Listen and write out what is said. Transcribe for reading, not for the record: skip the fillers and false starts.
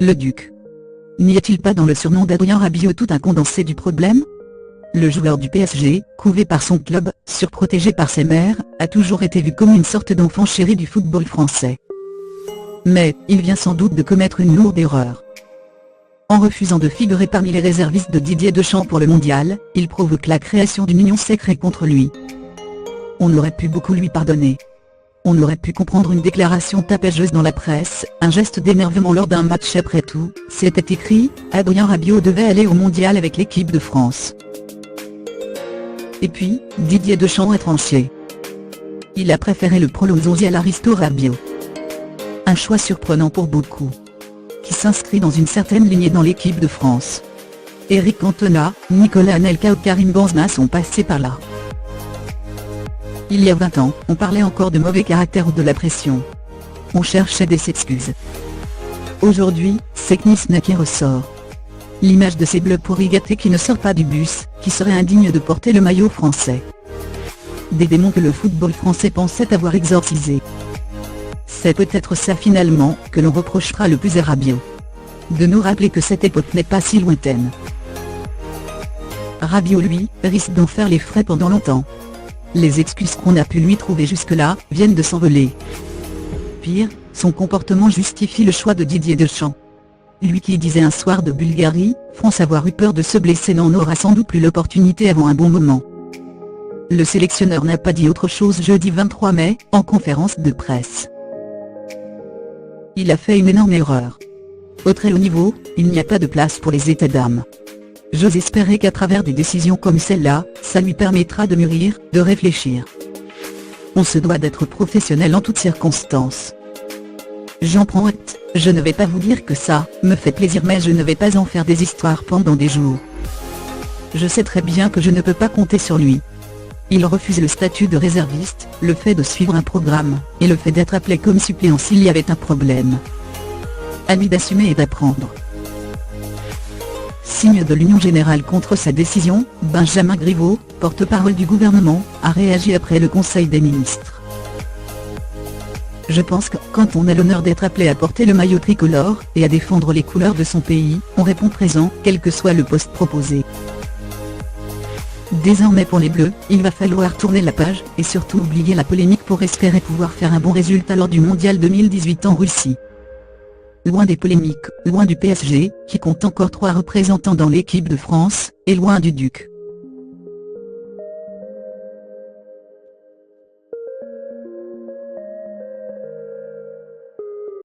le Duc. N'y a-t-il pas dans le surnom d'Adrien Rabiot tout un condensé du problème? Le joueur du PSG, couvé par son club, surprotégé par ses mères, a toujours été vu comme une sorte d'enfant chéri du football français. Mais, il vient sans doute de commettre une lourde erreur. En refusant de figurer parmi les réservistes de Didier Deschamps pour le mondial, il provoque la création d'une union secrète contre lui. On aurait pu beaucoup lui pardonner. On aurait pu comprendre une déclaration tapageuse dans la presse, un geste d'énervement lors d'un match. Après tout, c'était écrit, Adrien Rabiot devait aller au mondial avec l'équipe de France. Et puis, Didier Deschamps a tranché. Il a préféré le prolongé à l'aristo Rabiot. Un choix surprenant pour beaucoup. Qui s'inscrit dans une certaine lignée dans l'équipe de France. Eric Cantona, Nicolas Anelka ou Karim Benzema sont passés par là. Il y a 20 ans, on parlait encore de mauvais caractère ou de la pression. On cherchait des excuses. Aujourd'hui, c'est Knizna qui ressort. L'image de ces bleus pourris gâtés qui ne sortent pas du bus, qui seraient indignes de porter le maillot français. Des démons que le football français pensait avoir exorcisés. C'est peut-être ça finalement, que l'on reprochera le plus à Rabiot. De nous rappeler que cette époque n'est pas si lointaine. Rabiot lui, risque d'en faire les frais pendant longtemps. Les excuses qu'on a pu lui trouver jusque-là, viennent de s'envoler. Pire, son comportement justifie le choix de Didier Deschamps. Lui qui disait un soir de Bulgarie, France avoir eu peur de se blesser n'en aura sans doute plus l'opportunité avant un bon moment. Le sélectionneur n'a pas dit autre chose jeudi 23 mai, en conférence de presse. Il a fait une énorme erreur. Au très haut niveau, il n'y a pas de place pour les états d'âme. J'ose espérer qu'à travers des décisions comme celle-là, ça lui permettra de mûrir, de réfléchir. On se doit d'être professionnel en toutes circonstances. J'en prends acte, je ne vais pas vous dire que ça me fait plaisir mais je ne vais pas en faire des histoires pendant des jours. Je sais très bien que je ne peux pas compter sur lui. Il refuse le statut de réserviste, le fait de suivre un programme, et le fait d'être appelé comme suppléant s'il y avait un problème. À lui d'assumer et d'apprendre. Signe de l'union générale contre sa décision, Benjamin Griveaux, porte-parole du gouvernement, a réagi après le Conseil des ministres. Je pense que, quand on a l'honneur d'être appelé à porter le maillot tricolore, et à défendre les couleurs de son pays, on répond présent, quel que soit le poste proposé. Désormais pour les Bleus, il va falloir tourner la page, et surtout oublier la polémique pour espérer pouvoir faire un bon résultat lors du Mondial 2018 en Russie. Loin des polémiques, loin du PSG, qui compte encore 3 représentants dans l'équipe de France, et loin du Duc.